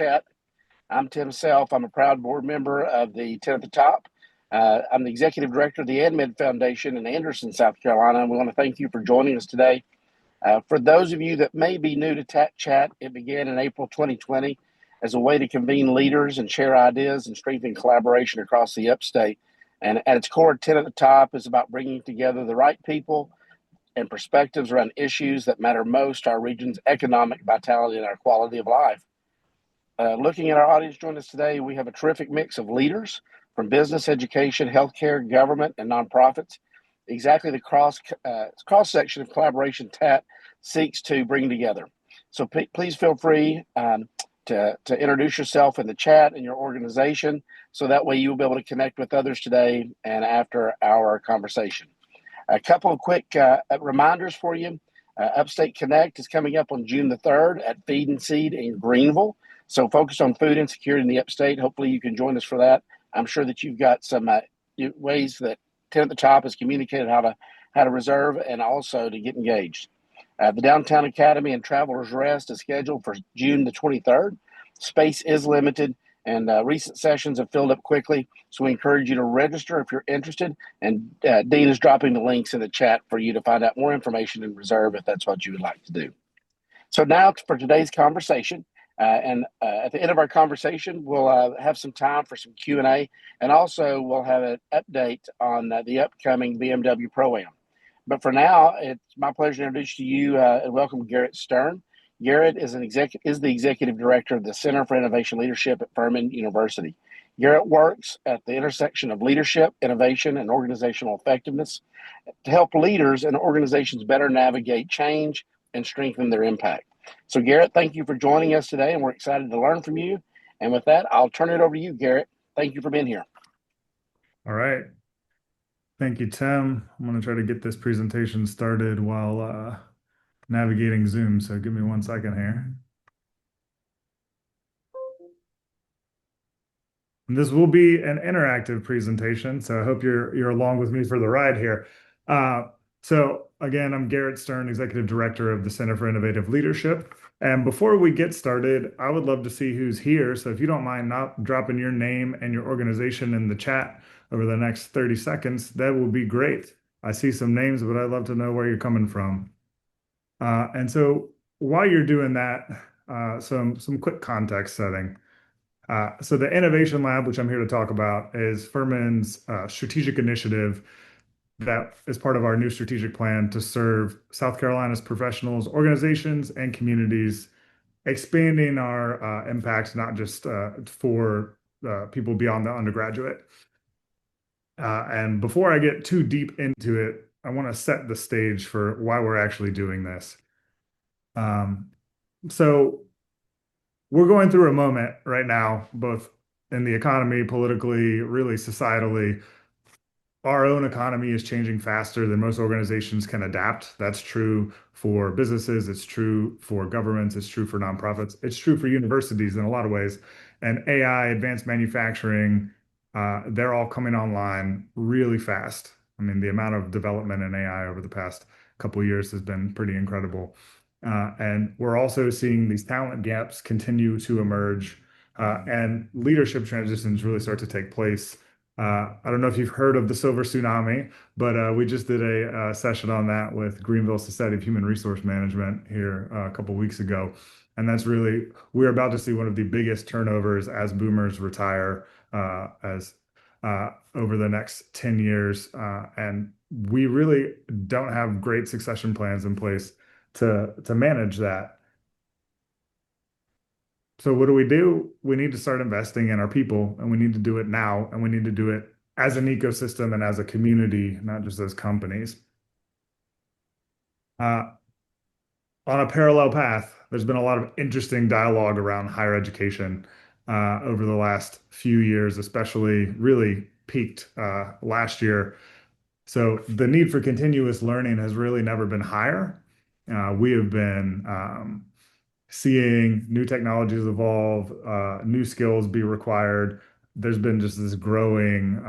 Chat. I'm Tim Self. I'm a proud board member of the 10 at the Top. I'm the executive director of the AdMed Foundation in Anderson, South Carolina, and we want to thank you for joining us today. For those of you that may be new to TATT Chat, it began in April 2020 as a way to convene leaders and share ideas and strengthen collaboration across the upstate. And at its core, 10 at the Top is about bringing together the right people and perspectives around issues that matter most to our region's economic vitality and our quality of life. Looking at our audience joining us today, we have a terrific mix of leaders from business, education, healthcare, government, and nonprofits. Exactly the cross section of collaboration TATT seeks to bring together. So please feel free to introduce yourself in the chat and your organization, so that way you'll be able to connect with others today and after our conversation. A couple of quick reminders for you. Upstate Connect is coming up on June the 3rd at Feed and Seed in Greenville. So focused on food insecurity in the upstate. Hopefully you can join us for that. I'm sure that you've got some ways that 10 at the Top has communicated how to reserve and also to get engaged. The Downtown Academy and Travelers Rest is scheduled for June the 23rd. Space is limited, and recent sessions have filled up quickly, so we encourage you to register if you're interested. And Dean is dropping the links in the chat for you to find out more information and reserve if that's what you would like to do. So now for today's conversation. At the end of our conversation, we'll have some time for some Q&A, and also we'll have an update on the upcoming BMW Pro-Am. But for now, it's my pleasure to introduce to you and welcome Garrett Stern. Garrett is the executive director of the Center for Innovation Leadership at Furman University. Garrett works at the intersection of leadership, innovation, and organizational effectiveness to help leaders and organizations better navigate change and strengthen their impact. So Garrett, thank you for joining us today, and we're excited to learn from you. And with that, I'll turn it over to you, Garrett. Thank you for being here. All right. Thank you, Tim. I'm going to try to get this presentation started while navigating Zoom, so give me 1 second here. And this will be an interactive presentation, so I hope you're along with me for the ride here. So again, I'm Garrett Stern, Executive Director of the Center for Innovative Leadership. And before we get started, I would love to see who's here. So if you don't mind not dropping your name and your organization in the chat over the next 30 seconds, that would be great. I see some names, but I'd love to know where you're coming from. And so while you're doing that, some quick context setting. So the Innovation Lab, which I'm here to talk about, is Furman's strategic initiative that is part of our new strategic plan to serve South Carolina's professionals, organizations, and communities, expanding our impact, not just for people beyond the undergraduate. And before I get too deep into it, I want to set the stage for why we're actually doing this. So we're going through a moment right now, both in the economy, politically, really societally. Our own economy is changing faster than most organizations can adapt. That's true for businesses. It's true for governments. It's true for nonprofits. It's true for universities in a lot of ways. And AI, advanced manufacturing, they're all coming online really fast. I mean, the amount of development in AI over the past couple of years has been pretty incredible. And we're also seeing these talent gaps continue to emerge and leadership transitions really start to take place. I don't know if you've heard of the Silver Tsunami, but we just did a session on that with Greenville Society of Human Resource Management here a couple of weeks ago. And that's really, we're about to see one of the biggest turnovers as boomers retire over the next 10 years. And we really don't have great succession plans in place to manage that. So what do? We need to start investing in our people, and we need to do it now, and we need to do it as an ecosystem and as a community, not just as companies. On a parallel path, there's been a lot of interesting dialogue around higher education over the last few years, especially really peaked last year. So the need for continuous learning has really never been higher. We have been seeing new technologies evolve, new skills be required. There's been just this growing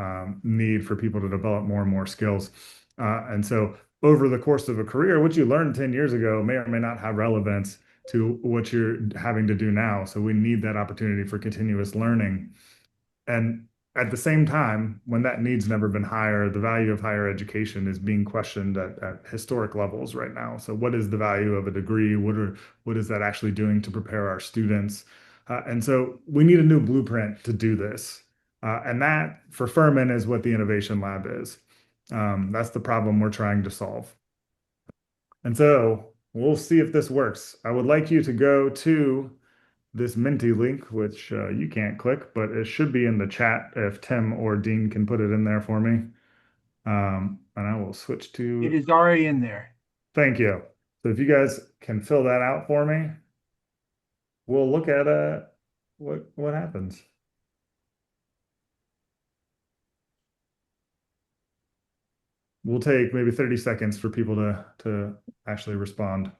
need for people to develop more and more skills. And so over the course of a career, what you learned 10 years ago may or may not have relevance to what you're having to do now. So we need that opportunity for continuous learning. And at the same time, when that need's never been higher, the value of higher education is being questioned at historic levels right now. So, what is the value of a degree? What is that actually doing to prepare our students? And so, we need a new blueprint to do this. And that, for Furman, is what the Innovation Lab is. That's the problem we're trying to solve. And so, we'll see if this works. I would like you to go to this Minty link, which you can't click, but it should be in the chat if Tim or Dean can put it in there for me. And I will switch It to, is already in there. thank you. So if you guys can fill that out for me, we'll look at what happens. We'll take maybe 30 seconds for people to actually respond.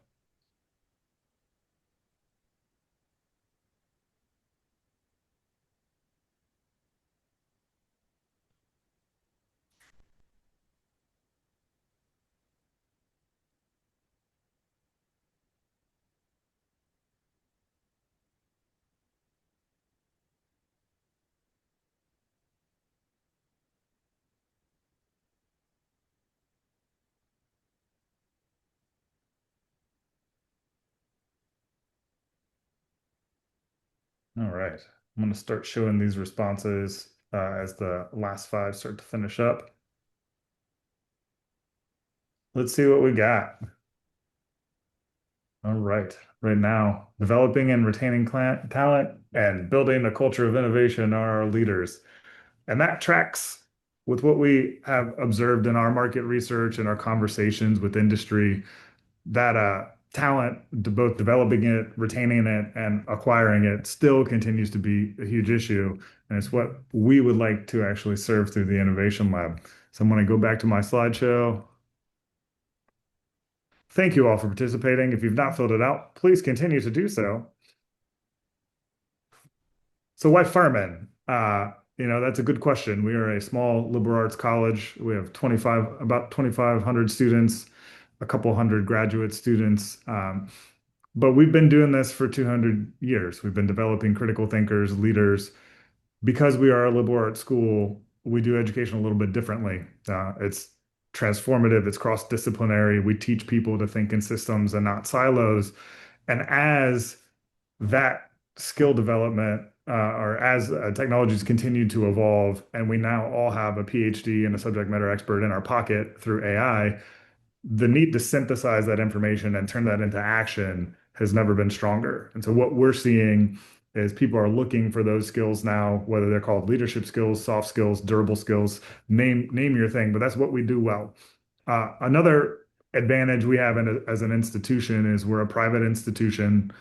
All right. I'm going to start showing these responses as the last five start to finish up. Let's see what we got. All right. Right now, developing and retaining talent and building a culture of innovation are our leaders. And that tracks with what we have observed in our market research and our conversations with industry, that talent, both developing it, retaining it, and acquiring it still continues to be a huge issue. And it's what we would like to actually serve through the Innovation Lab. So I'm going to go back to my slideshow. Thank you all for participating. If you've not filled it out, please continue to do so. So why Furman? That's a good question. We are a small liberal arts college. We have about 2,500 students, a couple hundred graduate students. But we've been doing this for 200 years. We've been developing critical thinkers, leaders. Because we are a liberal arts school, we do education a little bit differently. It's transformative, it's cross-disciplinary. We teach people to think in systems and not silos. And as that skill development or as technologies continue to evolve, and we now all have a PhD and a subject matter expert in our pocket through AI, the need to synthesize that information and turn that into action has never been stronger. And so what we're seeing is people are looking for those skills now, whether they're called leadership skills, soft skills, durable skills, name your thing, but that's what we do well. Another advantage we have as an institution is we're a private institution,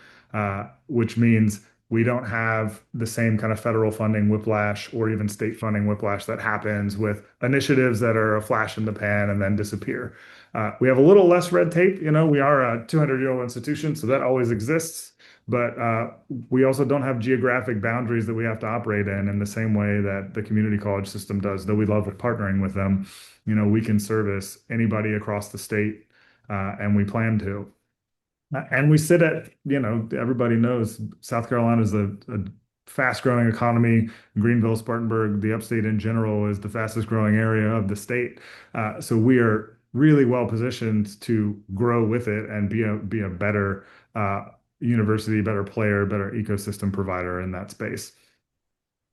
which means we don't have the same kind of federal funding whiplash or even state funding whiplash that happens with initiatives that are a flash in the pan and then disappear. We have a little less red tape. We are a 200-year-old institution, so that always exists. But we also don't have geographic boundaries that we have to operate in the same way that the community college system does, though we love partnering with them. We can service anybody across the state, and we plan to. And we sit at, everybody knows South Carolina is a fast-growing economy. Greenville, Spartanburg, the upstate in general is the fastest growing area of the state. So we are really well positioned to grow with it and be a better university, better player, better ecosystem provider in that space.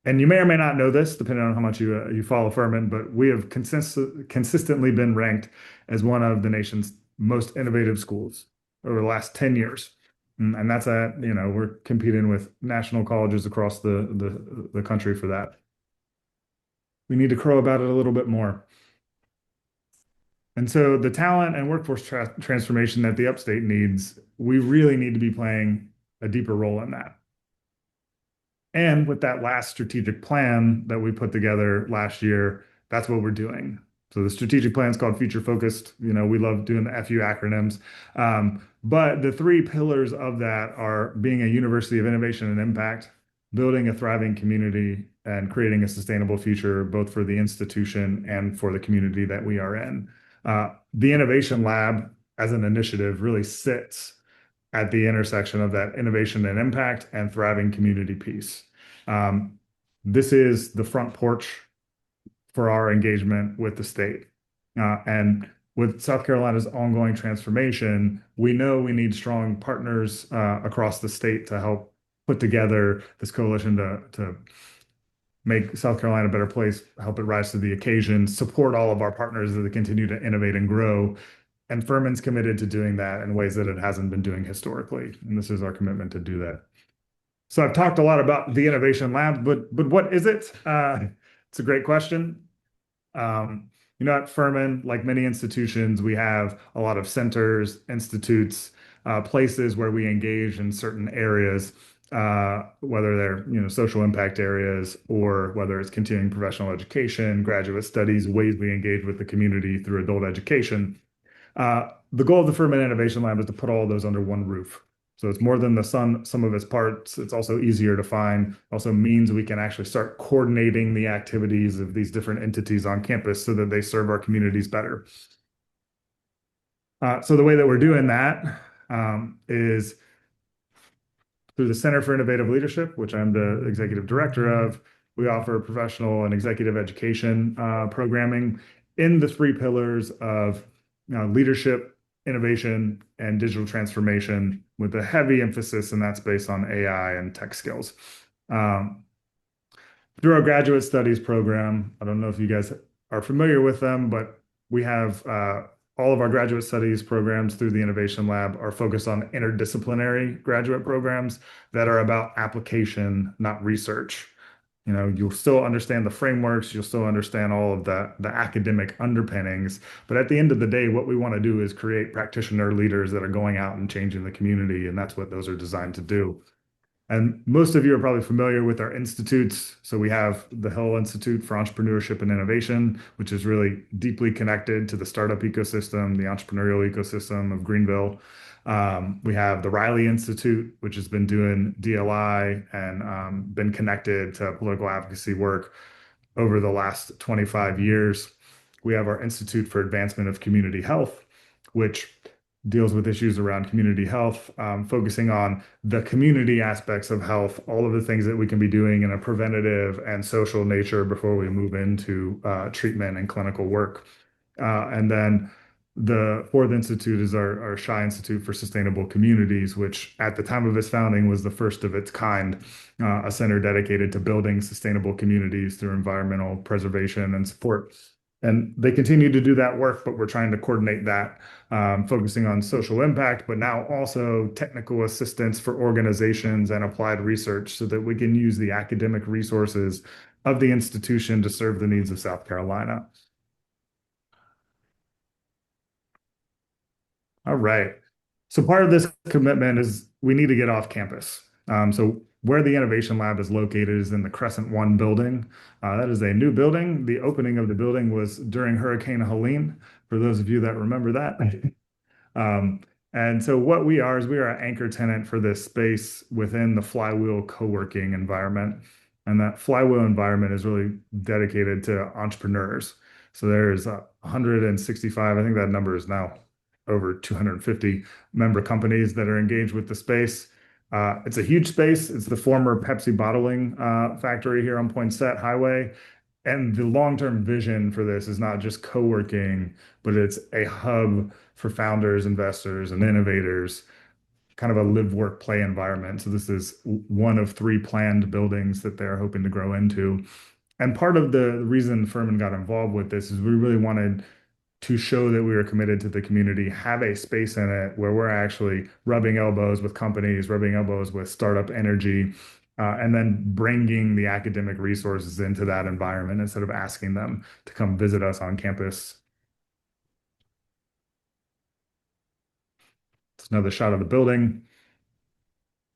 And you may or may not know this, depending on how much you follow Furman, but we have consistently been ranked as one of the nation's most innovative schools over the last 10 years. And that's we're competing with national colleges across the country for that. We need to crow about it a little bit more. And so the talent and workforce transformation that the upstate needs, we really need to be playing a deeper role in that. And with that last strategic plan that we put together last year, that's what we're doing. So the strategic plan is called Future Focused. We love doing the FU acronyms. But the three pillars of that are being a university of innovation and impact, building a thriving community, and creating a sustainable future, both for the institution and for the community that we are in. The Innovation Lab as an initiative really sits at the intersection of that innovation and impact and thriving community piece. Um, this is the front porch for our engagement with the state. And with South Carolina's ongoing transformation, we know we need strong partners across the state to help put together this coalition to make South Carolina a better place, help it rise to the occasion, support all of our partners as they continue to innovate and grow. And Furman's committed to doing that in ways that it hasn't been doing historically. And this is our commitment to do that. So I've talked a lot about the Innovation Lab, but what is it? It's a great question. At Furman, like many institutions, we have a lot of centers, institutes, places where we engage in certain areas, whether they're, social impact areas or whether it's continuing professional education, graduate studies, ways we engage with the community through adult education. The goal of the Furman Innovation Lab is to put all of those under one roof. So it's more than the sum of its parts. It's also easier to find, also means we can actually start coordinating the activities of these different entities on campus so that they serve our communities better. So the way that we're doing that is through the Center for Innovative Leadership, which I'm the executive director of. We offer professional and executive education programming in the three pillars of leadership, innovation, and digital transformation, with a heavy emphasis in that space on AI and tech skills. Through our graduate studies program, I don't know if you guys are familiar with them, but we have all of our graduate studies programs through the Innovation Lab are focused on interdisciplinary graduate programs that are about application, not research. You'll still understand the frameworks, you'll still understand all of the academic underpinnings, but at the end of the day, what we want to do is create practitioner leaders that are going out and changing the community, and that's what those are designed to do. And most of you are probably familiar with our institutes. So we have the Hill Institute for Entrepreneurship and Innovation, which is really deeply connected to the startup ecosystem, the entrepreneurial ecosystem of Greenville. We have the Riley Institute, which has been doing DLI and been connected to political advocacy work over the last 25 years. We have our Institute for Advancement of Community Health, which deals with issues around community health, focusing on the community aspects of health, all of the things that we can be doing in a preventative and social nature before we move into treatment and clinical work. And then the fourth institute is our SHI Institute for Sustainable Communities, which at the time of its founding was the first of its kind, a center dedicated to building sustainable communities through environmental preservation and support. And they continue to do that work, but we're trying to coordinate that, focusing on social impact, but now also technical assistance for organizations and applied research so that we can use the academic resources of the institution to serve the needs of South Carolina. All right. So part of this commitment is we need to get off campus. So where the Innovation Lab is located is in the Crescent One building. That is a new building. The opening of the building was during Hurricane Helene, for those of you that remember that. And so what we are is we are an anchor tenant for this space within the Flywheel co-working environment. And that Flywheel environment is really dedicated to entrepreneurs. So there's 165, I think that number is now over 250 member companies that are engaged with the space. It's a huge space. It's the former Pepsi bottling factory here on Poinsett Highway. And the long-term vision for this is not just co-working, but it's a hub for founders, investors, and innovators, kind of a live, work, play environment. So this is one of three planned buildings that they're hoping to grow into. And part of the reason Furman got involved with this is we really wanted to show that we are committed to the community, have a space in it where we're actually rubbing elbows with companies, rubbing elbows with startup energy, and then bringing the academic resources into that environment instead of asking them to come visit us on campus. It's another shot of the building.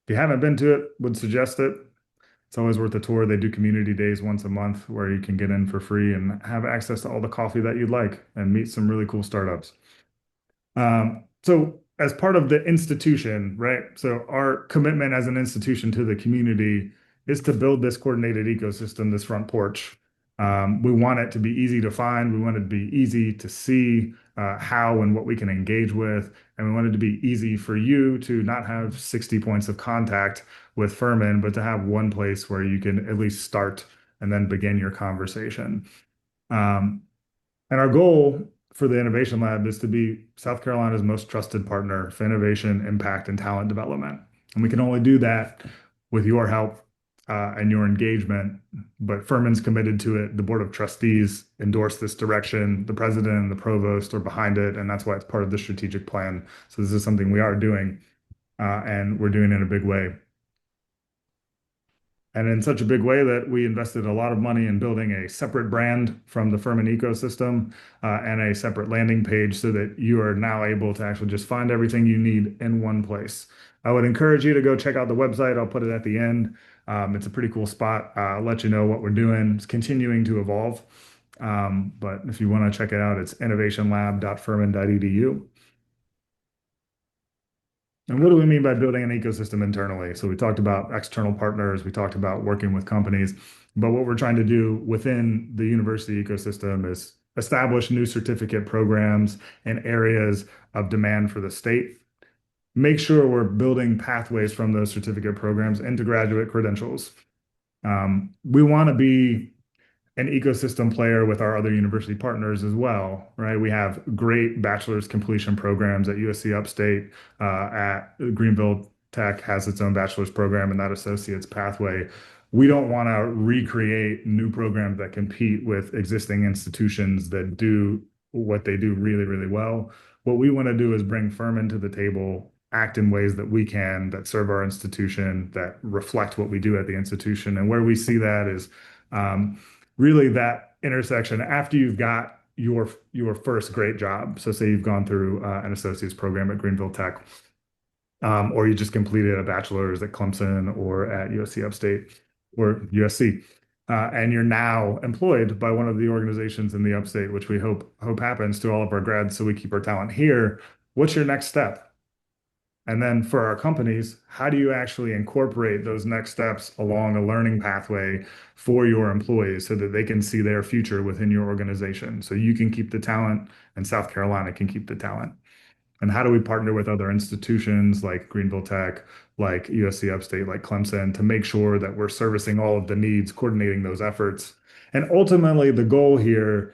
If you haven't been to it, would suggest it. It's always worth a tour. They do community days once a month where you can get in for free and have access to all the coffee that you'd like and meet some really cool startups. So as part of the institution, right? So our commitment as an institution to the community is to build this coordinated ecosystem, this front porch. We want it to be easy to find. We want it to be easy to see. how and what we can engage with. And we want it to be easy for you to not have 60 points of contact with Furman, but to have one place where you can at least start and then begin your conversation. Um, and our goal for the Innovation Lab is to be South Carolina's most trusted partner for innovation, impact, and talent development. And we can only do that with your help and your engagement. But Furman's committed to it. The Board of Trustees endorsed this direction. The president and the provost are behind it, and that's why it's part of the strategic plan. So this is something we are doing, and we're doing it in a big way. And in such a big way that we invested a lot of money in building a separate brand from the Furman ecosystem and a separate landing page so that you are now able to actually just find everything you need in one place. I would encourage you to go check out the website. I'll put it at the end. It's a pretty cool spot. I'll let you know what we're doing. It's continuing to evolve. But if you want to check it out, it's innovationlab.furman.edu. And what do we mean by building an ecosystem internally? So we talked about external partners, we talked about working with companies, but what we're trying to do within the university ecosystem is establish new certificate programs and areas of demand for the state. Make sure we're building pathways from those certificate programs into graduate credentials. We want to be an ecosystem player with our other university partners as well, right? We have great bachelor's completion programs at USC Upstate, at Greenville Tech has its own bachelor's program and that associate's pathway. We don't want to recreate new programs that compete with existing institutions that do what they do really, really well. What we want to do is bring Furman to the table, act in ways that we can, that serve our institution, that reflect what we do at the institution. And where we see that is really that intersection after you've got your first great job. So say you've gone through an associate's program at Greenville Tech, or you just completed a bachelor's at Clemson or at USC Upstate or USC, and you're now employed by one of the organizations in the Upstate, which we hope happens to all of our grads, so we keep our talent here. What's your next step? And then for our companies, how do you actually incorporate those next steps along a learning pathway for your employees so that they can see their future within your organization? So you can keep the talent and South Carolina can keep the talent. And how do we partner with other institutions like Greenville Tech, like USC Upstate, like Clemson, to make sure that we're servicing all of the needs, coordinating those efforts? And ultimately, the goal here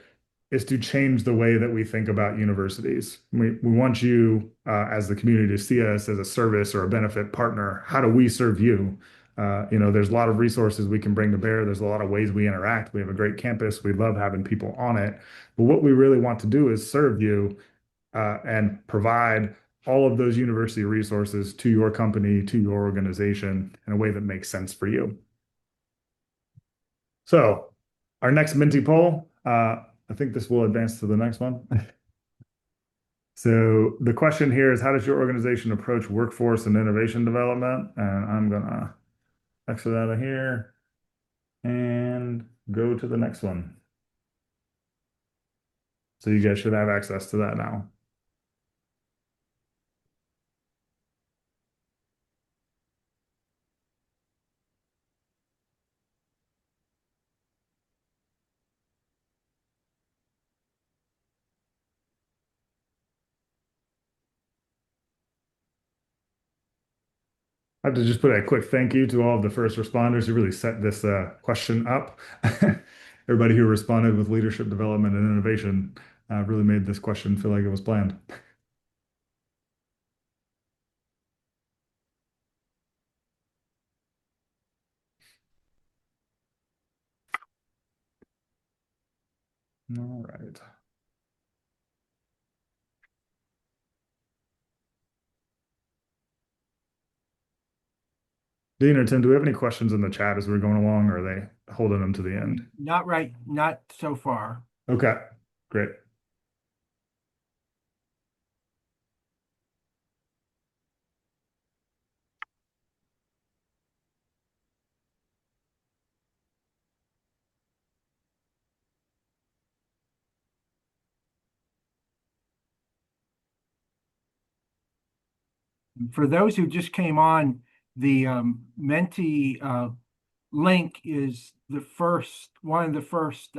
is to change the way that we think about universities. We want you as the community to see us as a service or a benefit partner. How do we serve you? There's a lot of resources we can bring to bear. There's a lot of ways we interact. We have a great campus. We love having people on it. But what we really want to do is serve you and provide all of those university resources to your company, to your organization in a way that makes sense for you. So our next Minty poll, I think this will advance to the next one. So the question here is, how does your organization approach workforce and innovation development? And I'm gonna exit out of here and go to the next one. So you guys should have access to that now. I have to just put a quick thank you to all of the first responders who really set this question up. Everybody who responded with leadership development and innovation really made this question feel like it was planned. All right. Dean or Tim, do we have any questions in the chat as we're going along, or are they holding them to the end? Not so far. Okay, great. For those who just came on, the Menti link is one of the first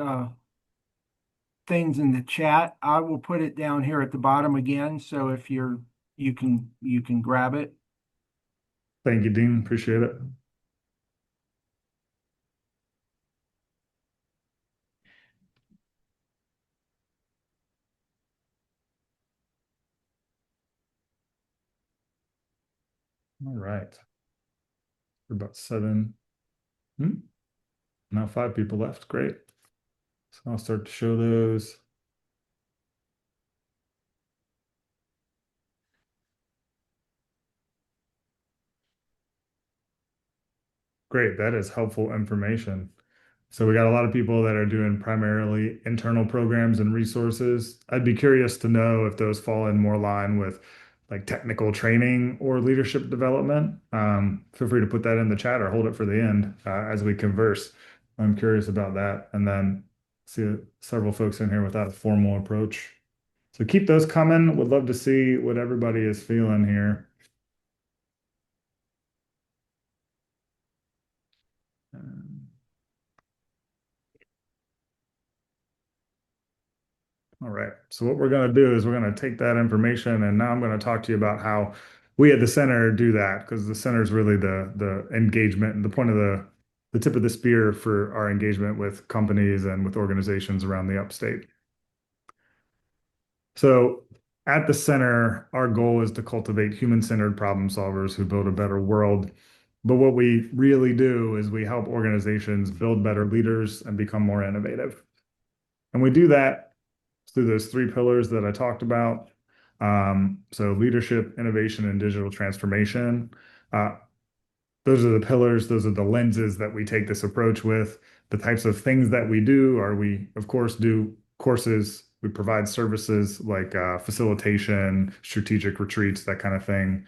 things in the chat. I will put it down here at the bottom again. So if you can grab it. Thank you, Dean. Appreciate it. All right. We're about seven. Now 5 people left. Great. So I'll start to show those. Great. That is helpful information. So we got a lot of people that are doing primarily internal programs and resources. I'd be curious to know if those fall in more line with like technical training or leadership development. Feel free to put that in the chat or hold it for the end as we converse. I'm curious about that. And then see several folks in here without a formal approach. So keep those coming. Would love to see what everybody is feeling here. All right. So what we're going to do is we're going to take that information and now I'm going to talk to you about how we at the center do that because the center is really the engagement and the point of the tip of the spear for our engagement with companies and with organizations around the upstate. So at the center, our goal is to cultivate human-centered problem solvers who build a better world. But what we really do is we help organizations build better leaders and become more innovative. And we do that through those 3 pillars that I talked about. So leadership, innovation, and digital transformation. Uh, those are the pillars, those are the lenses that we take this approach with. The types of things that we do are we, of course, do courses, we provide services like facilitation, strategic retreats, that kind of thing.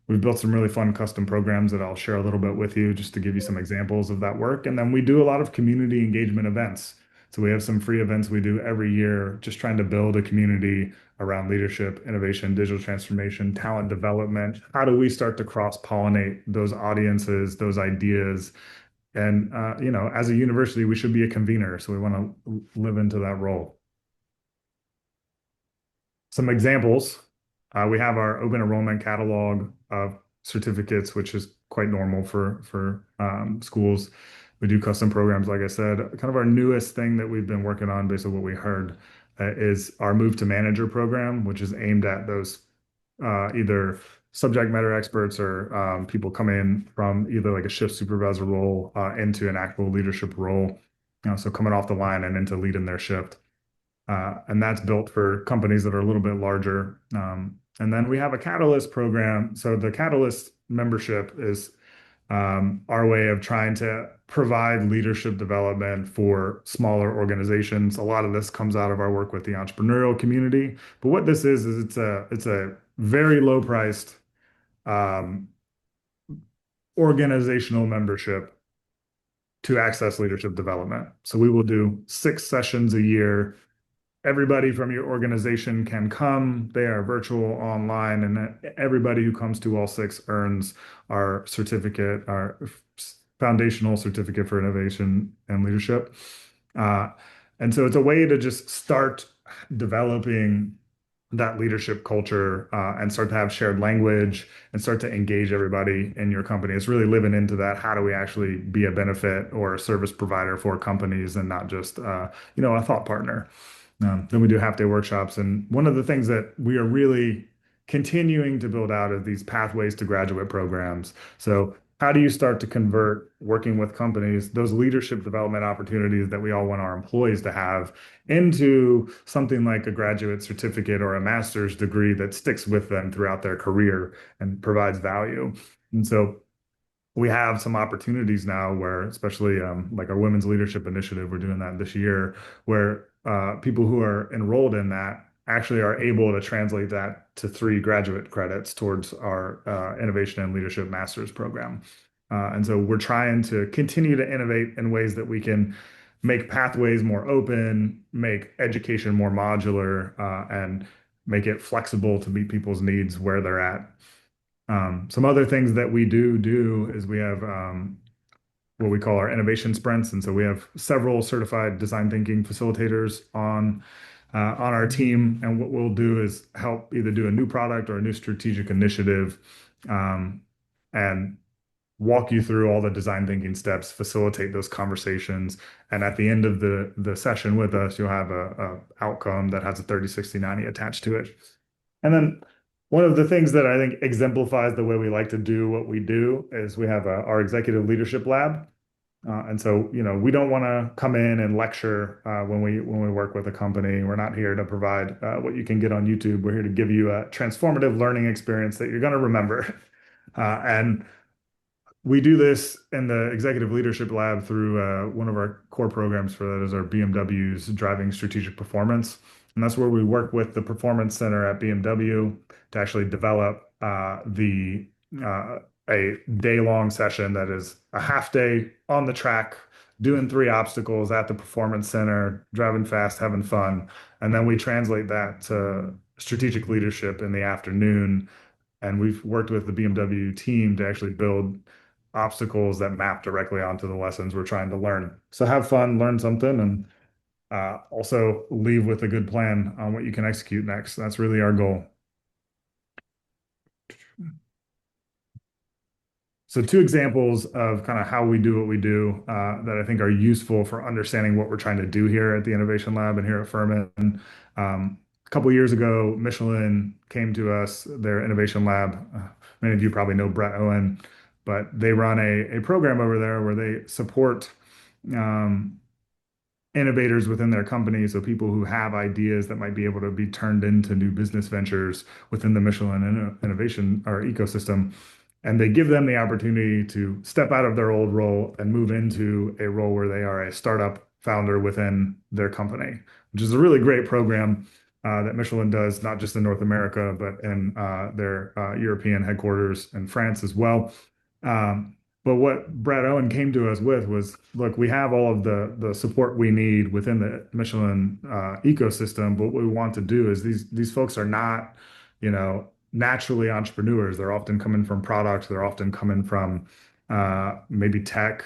We've built some really fun custom programs that I'll share a little bit with you just to give you some examples of that work. And then we do a lot of community engagement events. So we have some free events we do every year, just trying to build a community around leadership, innovation, digital transformation, talent development. How do we start to cross-pollinate those audiences, those ideas? And as a university, we should be a convener, so we want to live into that role. Some examples. We have our open enrollment catalog of certificates, which is quite normal for schools. We do custom programs, like I said. Kind of our newest thing that we've been working on, based on what we heard, is our Move to Manager program, which is aimed at those either subject matter experts or people come in from either like a shift supervisor role into an actual leadership role. So coming off the line and into leading their shift. And that's built for companies that are a little bit larger. And then we have a Catalyst program. So the Catalyst membership is our way of trying to provide leadership development for smaller organizations. A lot of this comes out of our work with the entrepreneurial community. But what this is it's a very low priced organizational membership to access leadership development. So we will do 6 sessions a year. Everybody from your organization can come. They are virtual, online, and everybody who comes to all 6 earns our certificate, our foundational certificate for innovation and leadership. And so it's a way to just start developing that leadership culture and start to have shared language and start to engage everybody in your company. It's really living into that. How do we actually be a benefit or a service provider for companies and not just a thought partner? Then we do half-day workshops. And one of the things that we are really continuing to build out is these pathways to graduate programs. So how do you start to convert working with companies, those leadership development opportunities that we all want our employees to have into something like a graduate certificate or a master's degree that sticks with them throughout their career and provides value? And so we have some opportunities now where, especially like our Women's Leadership Initiative, we're doing that this year, where people who are enrolled in that actually are able to translate that to 3 graduate credits towards our Innovation and Leadership Master's program. And so we're trying to continue to innovate in ways that we can make pathways more open, make education more modular, and make it flexible to meet people's needs where they're at. Some other things that we do is we have what we call our innovation sprints. And so we have several certified design thinking facilitators on our team. And what we'll do is help either do a new product or a new strategic initiative, and walk you through all the design thinking steps, facilitate those conversations. And at the end of the session with us, you'll have a outcome that has a 30, 60, 90 attached to it. And then one of the things that I think exemplifies the way we like to do what we do is we have our executive leadership lab. And so, we don't want to come in and lecture when we work with a company. We're not here to provide what you can get on YouTube. We're here to give you a transformative learning experience that you're going to remember. And we do this in the executive leadership lab through one of our core programs for that is our BMW's Driving Strategic Performance. And that's where we work with the Performance Center at BMW to actually develop a day-long session that is a half day on the track, doing 3 obstacles at the Performance Center, driving fast, having fun. And then we translate that to strategic leadership in the afternoon. And we've worked with the BMW team to actually build obstacles that map directly onto the lessons we're trying to learn. So have fun, learn something, and also leave with a good plan on what you can execute next. That's really our goal. So 2 examples of kind of how we do what we do that I think are useful for understanding what we're trying to do here at the Innovation Lab and here at Furman. A couple of years ago, Michelin came to us, their innovation lab. Many of you probably know Brett Owen, but they run a program over there where they support innovators within their company. So people who have ideas that might be able to be turned into new business ventures within the Michelin innovation or ecosystem. And they give them the opportunity to step out of their old role and move into a role where they are a startup founder within their company, which is a really great program that Michelin does, not just in North America, but in their European headquarters in France as well. But what Brad Owen came to us with was, look, we have all of the support we need within the Michelin ecosystem, but what we want to do is these folks are not, naturally entrepreneurs. They're often coming from products. They're often coming from maybe tech.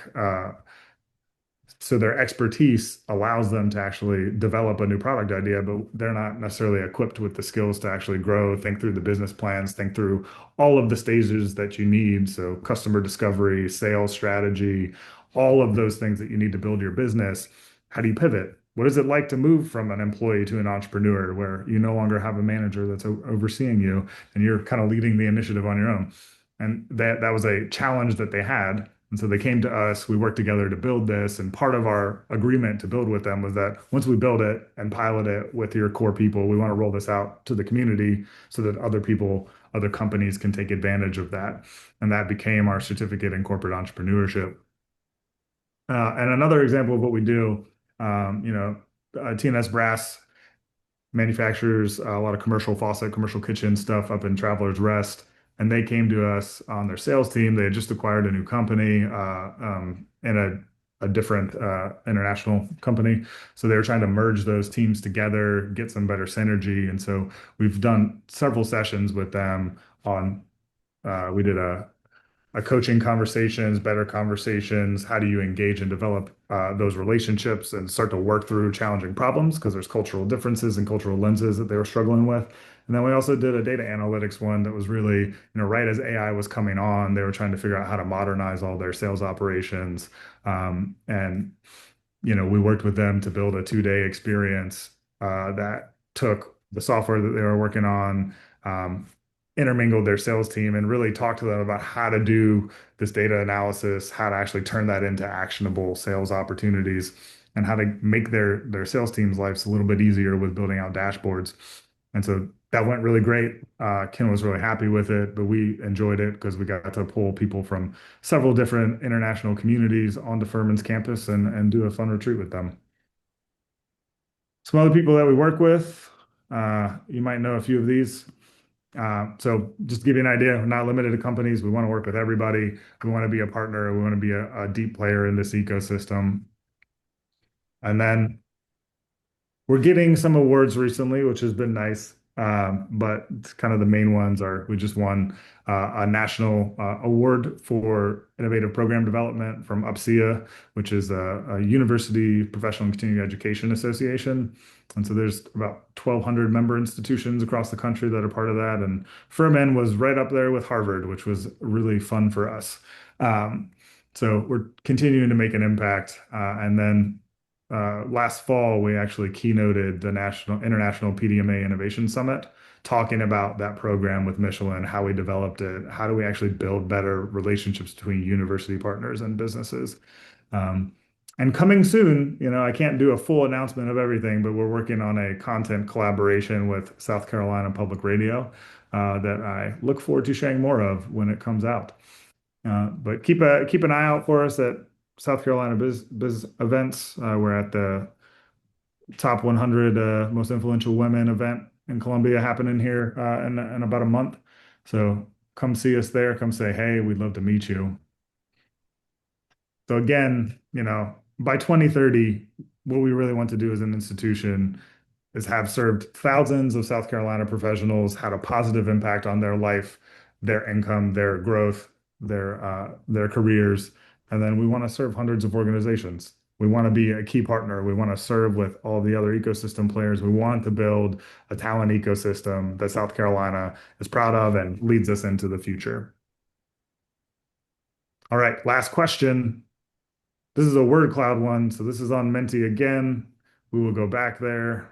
So their expertise allows them to actually develop a new product idea, but they're not necessarily equipped with the skills to actually grow, think through the business plans, think through all of the stages that you need. So customer discovery, sales strategy, all of those things that you need to build your business. How do you pivot? What is it like to move from an employee to an entrepreneur where you no longer have a manager that's overseeing you and you're kind of leading the initiative on your own? And that was a challenge that they had. And so they came to us, we worked together to build this. And part of our agreement to build with them was that once we build it and pilot it with your core people, we want to roll this out to the community so that other people, other companies can take advantage of that. And that became our certificate in corporate entrepreneurship. And another example of what we do, TNS Brass manufactures a lot of commercial faucet, commercial kitchen stuff up in Travelers Rest. And they came to us on their sales team. They had just acquired a new company in a different international company. So they were trying to merge those teams together, get some better synergy. And so we've done several sessions with them on, we did a coaching conversations, better conversations. How do you engage and develop those relationships and start to work through challenging problems? Because there's cultural differences and cultural lenses that they were struggling with. And then we also did a data analytics one that was really, right as AI was coming on, they were trying to figure out how to modernize all their sales operations. And we worked with them to build a 2-day experience that took the software that they were working on, intermingled their sales team and really talked to them about how to do this data analysis, how to actually turn that into actionable sales opportunities, and how to make their sales team's lives a little bit easier with building out dashboards. And so that went really great. Ken was really happy with it, but we enjoyed it because we got to pull people from several different international communities onto Furman's campus and do a fun retreat with them. Some other people that we work with, you might know a few of these. So just to give you an idea, we're not limited to companies. We want to work with everybody. We want to be a partner. We want to be a deep player in this ecosystem. And then we're getting some awards recently, which has been nice. But it's kind of the main ones are we just won a national award for innovative program development from UPSIA, which is a University Professional and Continuing Education Association. And so there's about 1,200 member institutions across the country that are part of that. And Furman was right up there with Harvard, which was really fun for us. Um, so we're continuing to make an impact. And then last fall, we actually keynoted the International PDMA Innovation Summit, talking about that program with Michelin, how we developed it, how do we actually build better relationships between university partners and businesses. Um, and coming soon, I can't do a full announcement of everything, but we're working on a content collaboration with South Carolina Public Radio that I look forward to sharing more of when it comes out. But keep an eye out for us at South Carolina Biz events. We're at the top 100 most influential women event in Columbia happening here in about a month. So come see us there. Come say, hey, we'd love to meet you. So again, by 2030, what we really want to do as an institution is have served thousands of South Carolina professionals, had a positive impact on their life, their income, their growth, their careers, and then we want to serve hundreds of organizations. We want to be a key partner. We want to serve with all the other ecosystem players. We want to build a talent ecosystem that South Carolina is proud of and leads us into the future. All right, last question. This is a word cloud one, so this is on Menti again. We will go back there.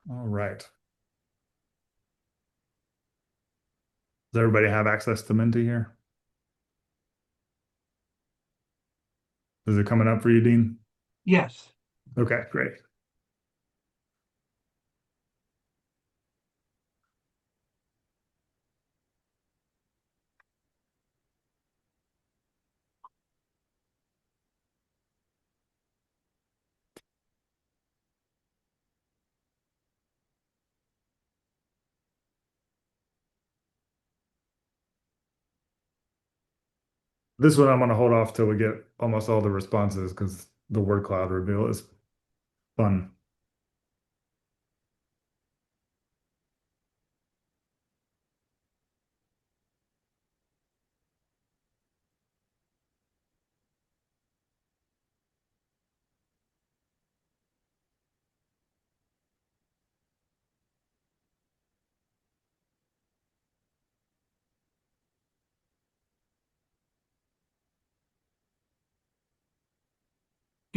All right. Does everybody have access to Menti here? Is it coming up for you, Dean? Yes. Okay, great. This one I'm going to hold off till we get almost all the responses because the word cloud reveal is fun.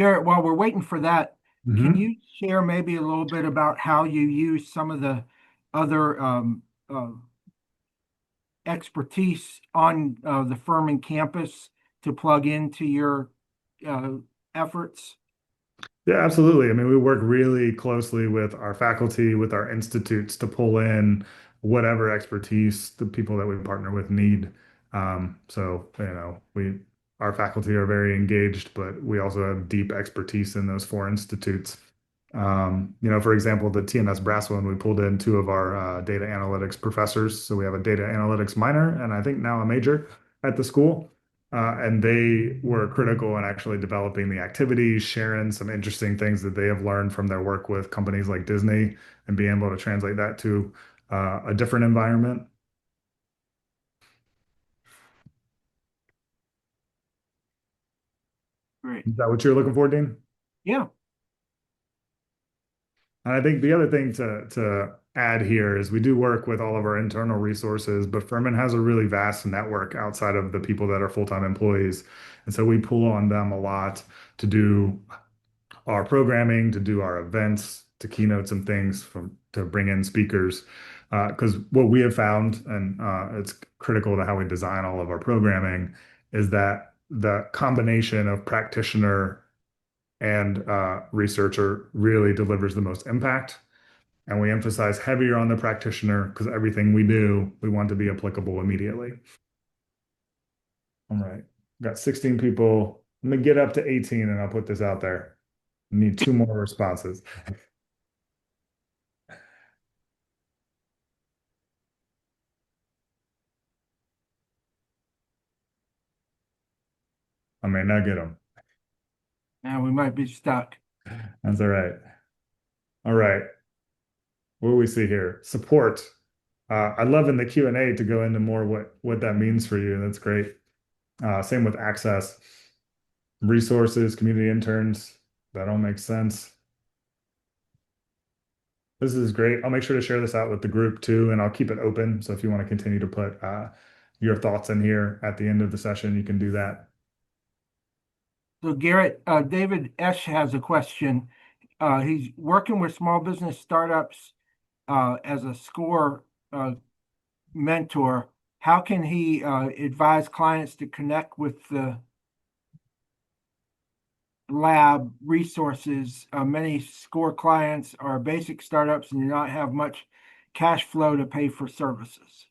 Garrett, while we're waiting for that, can Hmm. you share maybe a little bit about how you use some of the other expertise on the Furman campus to plug into your uh, efforts? Yeah, absolutely. I mean, we work really closely with our faculty, with our institutes to pull in whatever expertise the people that we partner with need. So, our faculty are very engaged, but we also have deep expertise in those four institutes. For example, the TMS Brass one, we pulled in two of our data analytics professors. So we have a data analytics minor and I think now a major at the school. And they were critical in actually developing the activities, sharing some interesting things that they have learned from their work with companies like Disney and being able to translate that to a different environment. Great. Is that what you're looking for, Dean? Yeah. And I think the other thing to add here is we do work with all of our internal resources, but Furman has a really vast network outside of the people that are full-time employees. And so we pull on them a lot to do our programming, to do our events, to keynote some things to bring in speakers. Because what we have found, and it's critical to how we design all of our programming, is that the combination of practitioner and researcher really delivers the most impact. And we emphasize heavier on the practitioner because everything we do, we want to be applicable immediately. All right. Got 16 people. Let me get up to 18 and I'll put this out there. Need two more responses. I may not get them. Now we might be stuck. That's all right. All right. What do we see here? Support. I'd love in the Q&A to go into more what that means for you. That's great. Same with access, resources, community interns. That all makes sense. This is great. I'll make sure to share this out with the group too, and I'll keep it open. So if you want to continue to put your thoughts in here at the end of the session, you can do that. So Garrett, David Esch has a question. He's working with small business startups as a SCORE mentor. How can he advise clients to connect with the lab resources? Many SCORE clients are basic startups and do not have much cash flow to pay for services.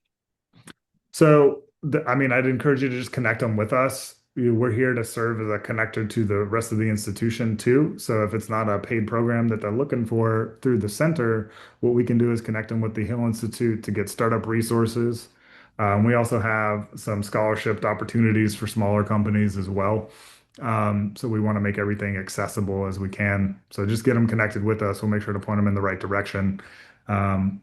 So, I mean, I'd encourage you to just connect them with us. We're here to serve as a connector to the rest of the institution too. So if it's not a paid program that they're looking for through the center, what we can do is connect them with the Hill Institute to get startup resources. We also have some scholarship opportunities for smaller companies as well. So we want to make everything accessible as we can. So just get them connected with us. We'll make sure to point them in the right direction. And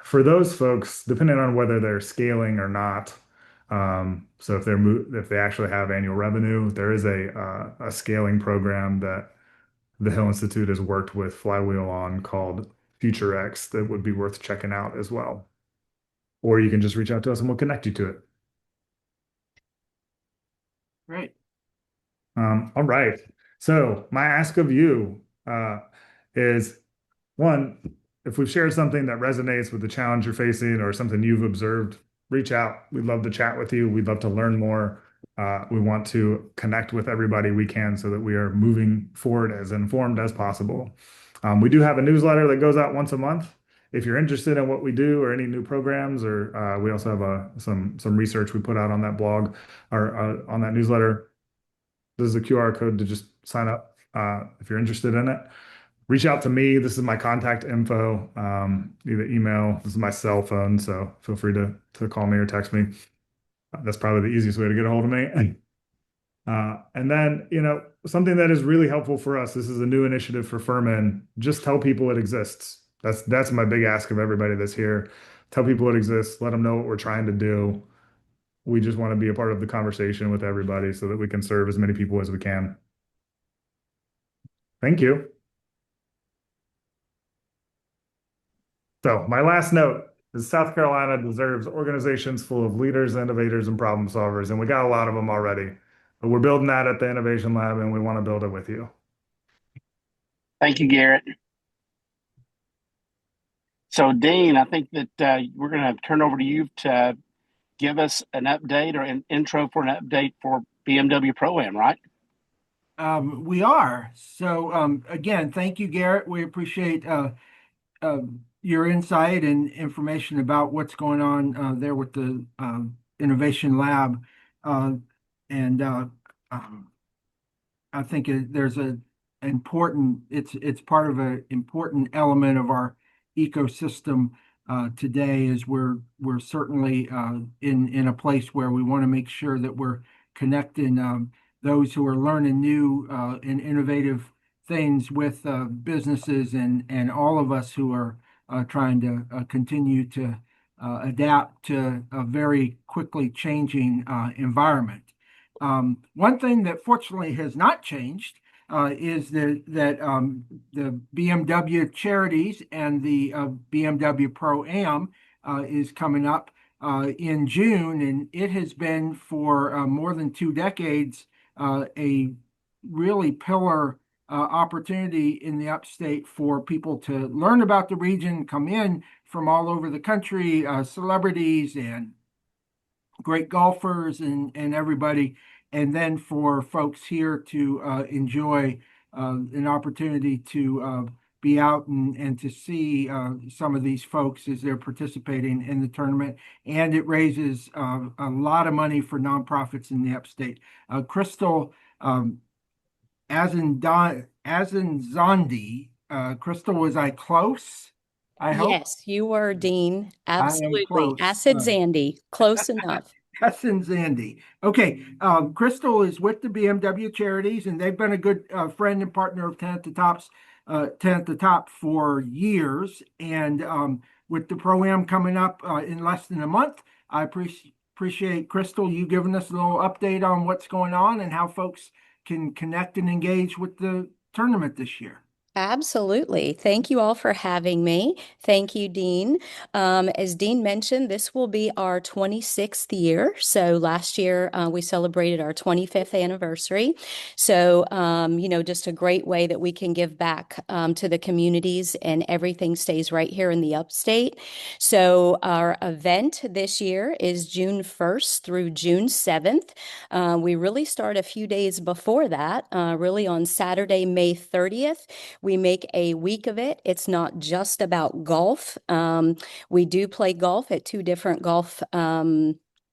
for those folks, depending on whether they're scaling or not, so if they actually have annual revenue, there is a scaling program that the Hill Institute has worked with Flywheel on called FutureX that would be worth checking out as well. Or you can just reach out to us and we'll connect you to it. Great. All right. So my ask of you is one, if we've shared something that resonates with the challenge you're facing or something you've observed, reach out. We'd love to chat with you. We'd love to learn more. We want to connect with everybody we can so that we are moving forward as informed as possible. We do have a newsletter that goes out once a month. If you're interested in what we do or any new programs, or we also have some research we put out on that blog or on that newsletter. This is a QR code to just sign up if you're interested in it. Reach out to me. This is my contact info, either email. This is my cell phone, so feel free to call me or text me. That's probably the easiest way to get a hold of me. And then, something that is really helpful for us. This is a new initiative for Furman. Just tell people it exists. That's my big ask of everybody that's here. Tell people it exists. Let them know what we're trying to do. We just want to be a part of the conversation with everybody so that we can serve as many people as we can. Thank you. So my last note is South Carolina deserves organizations full of leaders, innovators, and problem solvers, and we got a lot of them already. But we're building that at the Innovation Lab, and we want to build it with you. Thank you, Garrett. So, Dean, I think that we're going to turn over to you to give us an update or an intro for an update for BMW Pro-Am, right? We are. So again, thank you, Garrett. We appreciate your insight and information about what's going on there with the Innovation Lab. And I think there's it's part of an important element of our ecosystem today. Is we're certainly in a place where we want to make sure that we're connecting those who are learning new and innovative things with businesses and all of us who are trying to continue to adapt to a very quickly changing environment. One thing that fortunately has not changed is that the BMW Charities and the BMW Pro-Am is coming up in June, and it has been for more than 2 decades a really pillar opportunity in the upstate for people to learn about the region, come in from all over the country, celebrities and great golfers and everybody, and then for folks here to enjoy an opportunity to be out and to see some of these folks as they're participating in the tournament. And it raises a lot of money for nonprofits in the upstate. Crystal Azinzandi, Crystal, was I close? I hope. Yes, you were, Dean. I am Absolutely. close. Acid Zandy. Close enough. Tess and Zandy. Okay, Crystal is with the BMW Charities, and they've been a good friend and partner of 10 at the Top's 10 at the Top for years. And with the Pro-Am coming up in less than a month, I appreciate Crystal you giving us a little update on what's going on and how folks can connect and engage with the tournament this year. Absolutely. Thank you all for having me. Thank you, Dean. As Dean mentioned, this will be our 26th year. So last year we celebrated our 25th anniversary. So, just a great way that we can give back to the communities, and everything stays right here in the upstate. So our event this year is June 1st through June 7th. We really start a few days before that, really on Saturday, May 30th. We make a week of it. It's not just about golf. We do play golf at two different golf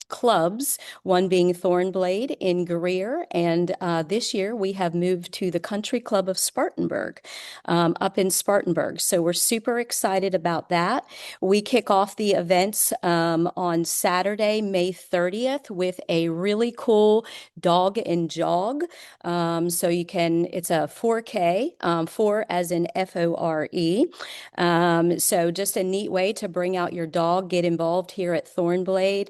clubs, one being Thornblade in Greer, and this year we have moved to the Country Club of Spartanburg, up in Spartanburg. So we're super excited about that. We kick off the events on Saturday, May 30th, with a really cool dog and jog. So it's a 4K, four as in FORE. So just a neat way to bring out your dog, get involved here at Thornblade.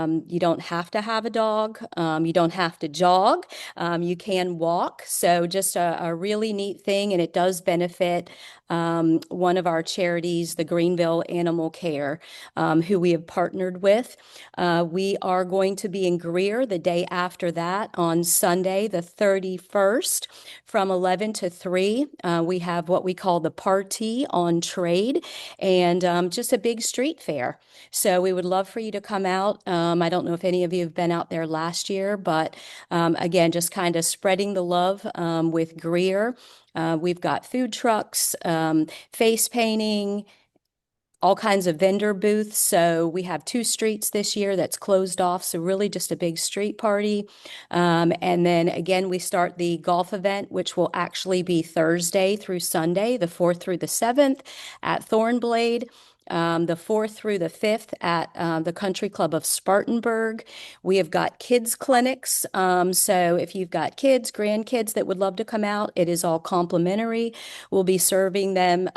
You don't have to have a dog. You don't have to jog. You can walk. So just a really neat thing. And it does benefit one of our charities, the Greenville Animal Care, who we have partnered with. We are going to be in Greer the day after that on Sunday, the 31st, from 11 to 3. We have what we call the Party on Trade, and just a big street fair. So we would love for you to come out. I don't know if any of you have been out there last year, but again, just kind of spreading the love with Greer. We've got food trucks, face painting, all kinds of vendor booths. So we have two streets this year that's closed off. So really just a big street party. And then again, we start the golf event, which will actually be Thursday through Sunday, the 4th through the 7th at Thornblade. The 4th through the 5th at the Country Club of Spartanburg. We have got kids clinics. So if you've got kids, grandkids that would love to come out, it is all complimentary. We'll be serving them,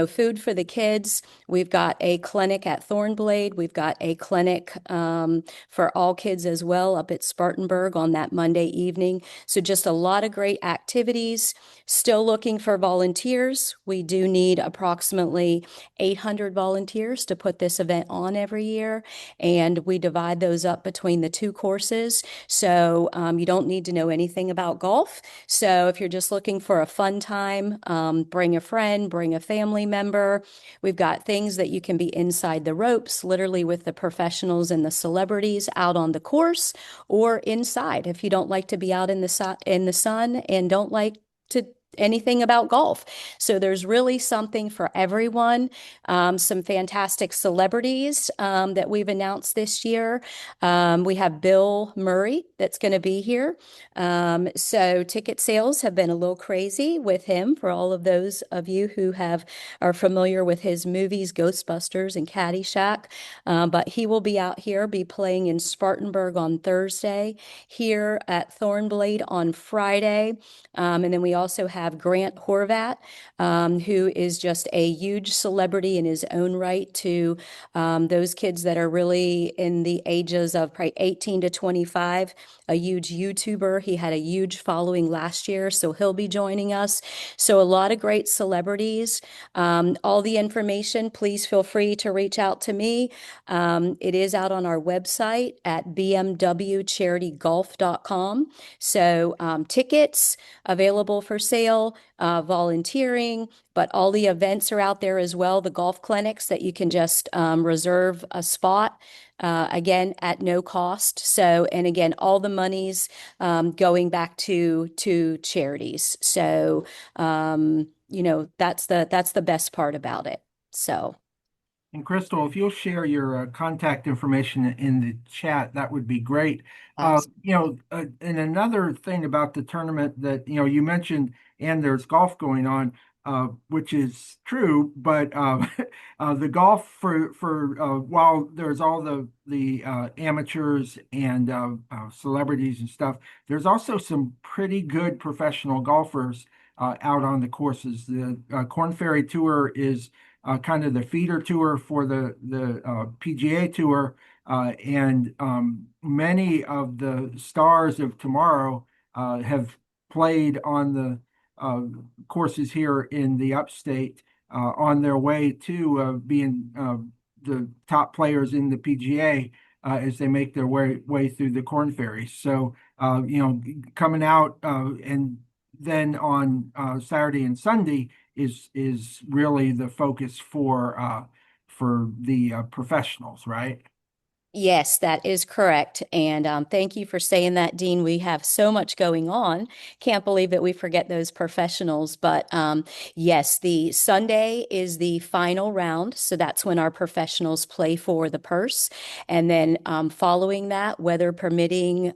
food for the kids. We've got a clinic at Thornblade. We've got a clinic for all kids as well up at Spartanburg on that Monday evening. So just a lot of great activities. Still looking for volunteers. We do need approximately 800 volunteers to put this event on every year, and we divide those up between the two courses. So you don't need to know anything about golf. So if you're just looking for a fun time, bring a friend, bring a family member. We've got things that you can be inside the ropes, literally with the professionals and the celebrities out on the course, or inside if you don't like to be out in the sun and don't like to anything about golf. So there's really something for everyone. Some fantastic celebrities that we've announced this year. We have Bill Murray that's going to be here. So ticket sales have been a little crazy with him for all of those of you who are familiar with his movies, Ghostbusters and Caddyshack. But he will be out here, be playing in Spartanburg on Thursday, here at Thornblade on Friday. And then we also have Grant Horvat, who is just a huge celebrity in his own right to those kids that are really in the ages of probably 18 to 25, a huge YouTuber. He had a huge following last year, so he'll be joining us. So a lot of great celebrities. All the information, please feel free to reach out to me. It is out on our website at bmwcharitygolf.com. So tickets available for sale, volunteering, but all the events are out there as well. The golf clinics that you can just reserve a spot, again, at no cost. So, and again, all the money's going back to charities. So, that's the best part about it. So. And Crystal, if you'll share your contact information in the chat, that would be great. And another thing about the tournament that, you mentioned, and there's golf going on. which is true, but the golf for while there's all the amateurs and celebrities and stuff, there's also some pretty good professional golfers out on the courses. The Korn Ferry Tour is kind of the feeder tour for the PGA Tour, and many of the stars of tomorrow have played on the courses here in the upstate on their way to being the top players in the PGA as they make their way through the Korn Ferry. So, coming out and then on Saturday and Sunday is really the focus for the professionals, right? Yes, that is correct. And thank you for saying that, Dean. We have so much going on. Can't believe that we forget those professionals. But yes, the Sunday is the final round. So that's when our professionals play for the purse. And then following that, weather permitting,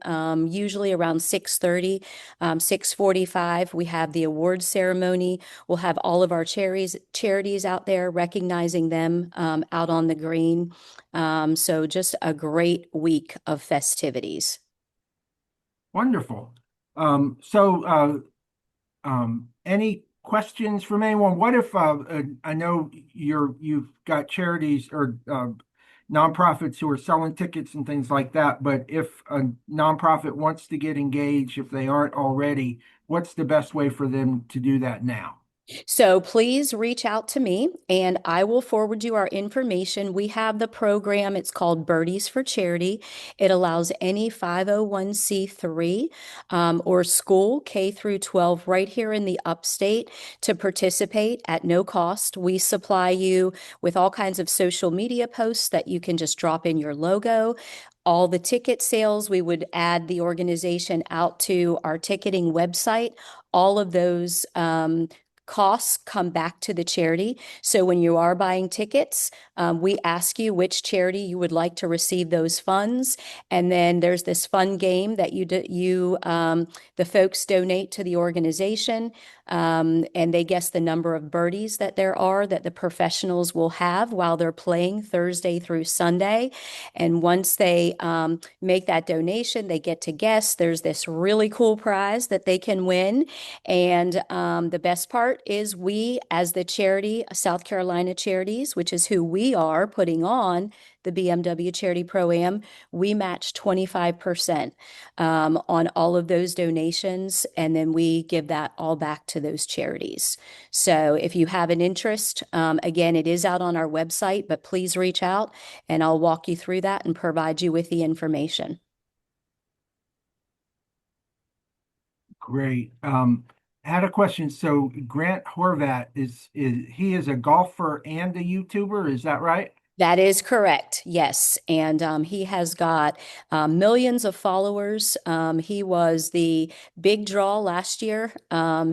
usually around 6:30, 6:45, we have the award ceremony. We'll have all of our charities out there, recognizing them out on the green. So just a great week of festivities. Wonderful. Any questions from anyone? What if I know you've got charities or nonprofits who are selling tickets and things like that, but if a nonprofit wants to get engaged, if they aren't already, what's the best way for them to do that now? So please reach out to me and I will forward you our information. We have the program. It's called Birdies for Charity. It allows any 501c3 or school K through 12 right here in the upstate to participate at no cost. We supply you with all kinds of social media posts that you can just drop in your logo. All the ticket sales, we would add the organization out to our ticketing website. All of those costs come back to the charity. So when you are buying tickets, we ask you which charity you would like to receive those funds. And then there's this fun game that the folks donate to the organization, and they guess the number of birdies that there are that the professionals will have while they're playing Thursday through Sunday. And once they make that donation, they get to guess. There's this really cool prize that they can win. And the best part is we, as the charity, South Carolina Charities, which is who we are putting on the BMW Charity Pro-Am, we match 25% on all of those donations, and then we give that all back to those charities. So if you have an interest, again, it is out on our website, but please reach out and I'll walk you through that and provide you with the information. Great. I had a question. So Grant Horvat is a golfer and a YouTuber, is that right? That is correct. Yes. And he has got millions of followers. He was the big draw last year.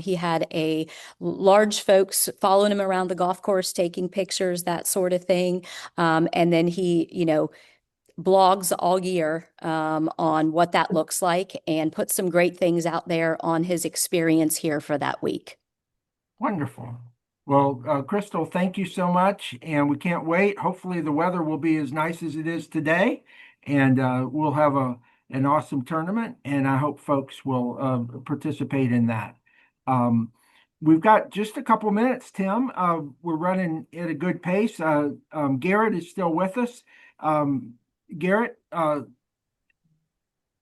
He had a large folks following him around the golf course, taking pictures, that sort of thing. And then he, blogs all year on what that looks like and put some great things out there on his experience here for that week. Wonderful. Well, Crystal, thank you so much. And we can't wait. Hopefully the weather will be as nice as it is today. And we'll have an awesome tournament. And I hope folks will participate in that. We've got just a couple minutes, Tim. We're running at a good pace. Garrett is still with us. Garrett,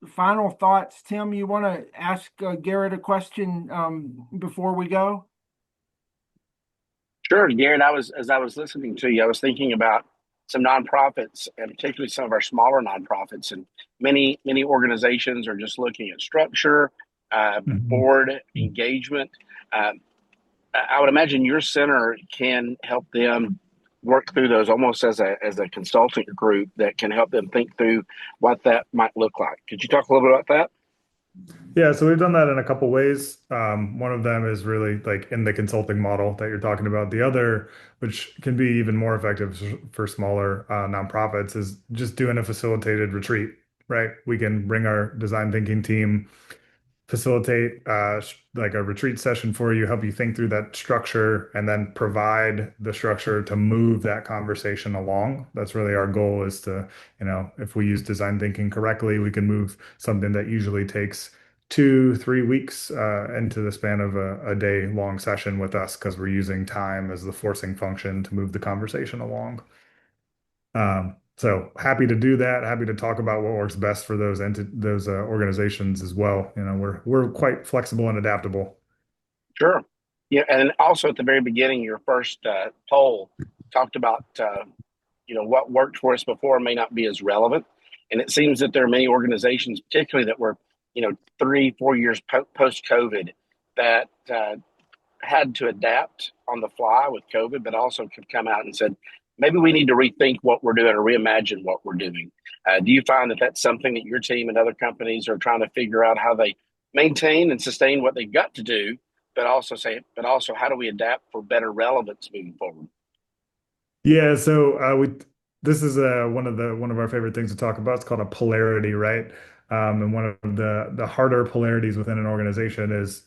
final thoughts. Tim, you want to ask Garrett a question before we go? Sure, Garrett. As I was listening to you, I was thinking about some nonprofits, and particularly some of our smaller nonprofits. And many organizations are just looking at structure, board engagement. I would imagine your center can help them work through those almost as a consultant group that can help them think through what that might look like. Could you talk a little bit about that? Yeah, so we've done that in a couple ways. One of them is really like in the consulting model that you're talking about. The other, which can be even more effective for smaller nonprofits, is just doing a facilitated retreat, right? We can bring our design thinking team facilitate like a retreat session for you, help you think through that structure, and then provide the structure to move that conversation along. That's really our goal is to, if we use design thinking correctly, we can move something that usually takes 2, 3 weeks into the span of a day long session with us because we're using time as the forcing function to move the conversation along. So happy to do that. Happy to talk about what works best for those organizations as well. We're quite flexible and adaptable. Sure. Yeah, and also at the very beginning, your first poll talked about what worked for us before may not be as relevant, and it seems that there are many organizations, particularly that were 3, 4 years post COVID, that had to adapt on the fly with COVID, but also could come out and said, maybe we need to rethink what we're doing or reimagine what we're doing. Do you find that that's something that your team and other companies are trying to figure out how they maintain and sustain what they've got to do, but also how do we adapt for better relevance moving forward? Yeah, so this is one of our favorite things to talk about. It's called a polarity, right? And one of the harder polarities within an organization is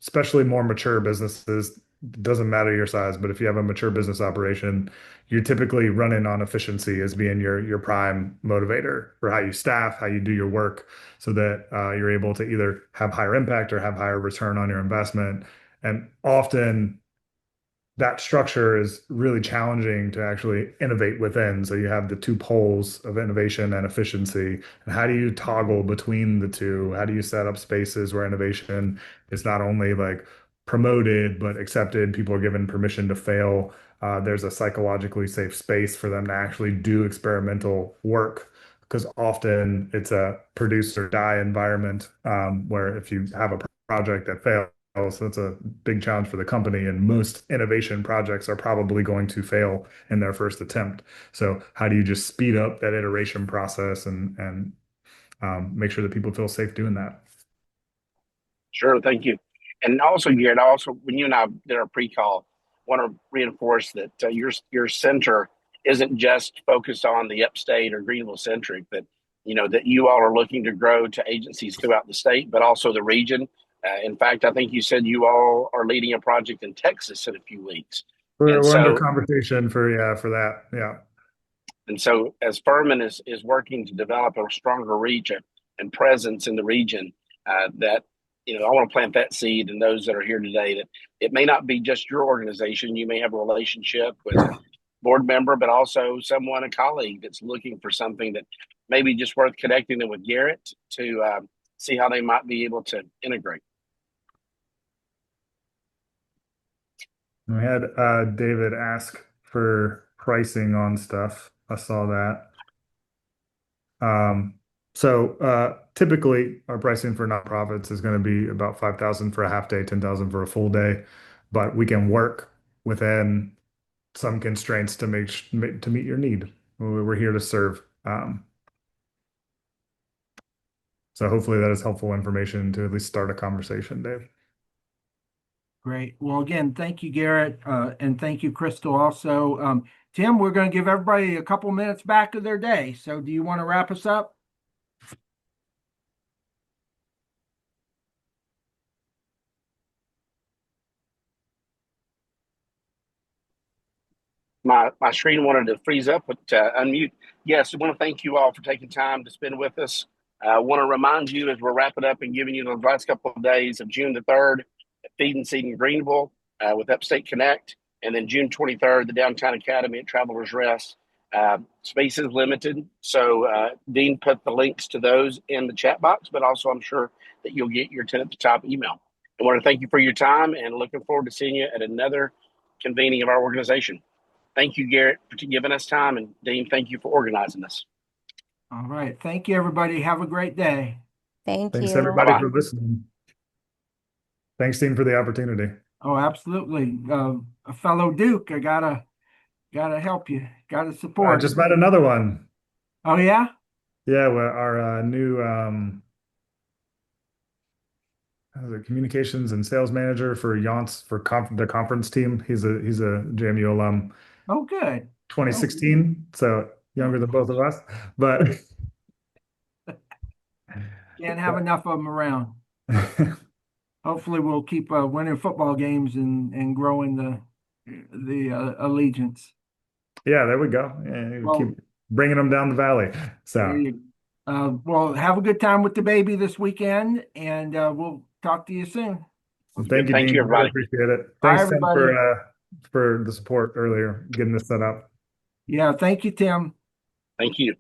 especially more mature businesses, doesn't matter your size, but if you have a mature business operation, you're typically running on efficiency as being your prime motivator for how you staff, how you do your work, so that you're able to either have higher impact or have higher return on your investment. And often that structure is really challenging to actually innovate within. So you have the two poles of innovation and efficiency. And how do you toggle between the two? How do you set up spaces where innovation is not only like promoted, but accepted? People are given permission to fail. There's a psychologically safe space for them to actually do experimental work. Because often it's a produce or die environment where if you have a project that fails, so it's a big challenge for the company, and most innovation projects are probably going to fail in their first attempt. So how do you just speed up that iteration process and make sure that people feel safe doing that? Sure, thank you. And also, Garrett, also when you and I did our pre-call, want to reinforce that your center isn't just focused on the upstate or Greenville centric. That you all are looking to grow to agencies throughout the state, but also the region. In fact, I think you said you all are leading a project in Texas in a few weeks, and We're under so conversation for that. Yeah. as Furman is working to develop a stronger reach and presence in the region, that I want to plant that seed in those that are here today. That it may not be just your organization. You may have a relationship with a board member, but also a colleague that's looking for something that maybe just worth connecting them with Garrett to see how they might be able to integrate. We had David ask for pricing on stuff. I saw that. So typically our pricing for nonprofits is going to be about 5,000 for a half day, 10,000 for a full day, but we can work within some constraints to to meet your need. We're here to serve. So hopefully that is helpful information to at least start a conversation, Dave. Great. Well, again, thank you, Garrett, and thank you, Crystal, also. Tim, we're going to give everybody a couple minutes back of their day. So do you want to wrap us up? My screen wanted to freeze up, but unmute. Yes, I want to thank you all for taking time to spend with us. I want to remind you as we're wrapping up and giving you the last couple of days of June the 3rd at Feed and Seed in Greenville with Upstate Connect, and then June 23rd, the Downtown Academy at Travelers Rest. Space is limited, so Dean put the links to those in the chat box, but also I'm sure that you'll get your 10 at the top email. I want to thank you for your time and looking forward to seeing you at another convening of our organization. Thank you, Garrett, for giving us time. And Dean, thank you for organizing this. All right. Thank you, everybody. Have a great day. Thank Thanks you. everybody Bye-bye. for listening. Thanks, Dean, for the opportunity. Oh, absolutely. A fellow Duke, I gotta help you. Gotta I support. just met another one. Oh, yeah? Yeah, well, our new communications and sales manager for Yance for the conference team. He's a JMU alum, Oh, good. 2016, so younger than both of us. But Can't have enough of them around. Hopefully we'll keep winning football games and growing the allegiance. Yeah, there we go. And Well, keep bringing them down the valley. there So you well, have a good time with the baby this weekend, and we'll talk to you soon. thank you, Thank Dean. you, Really everybody. appreciate it. Bye, Thanks, Tim, everybody. for the support earlier, getting this set up. Yeah, thank you, Tim. Thank you.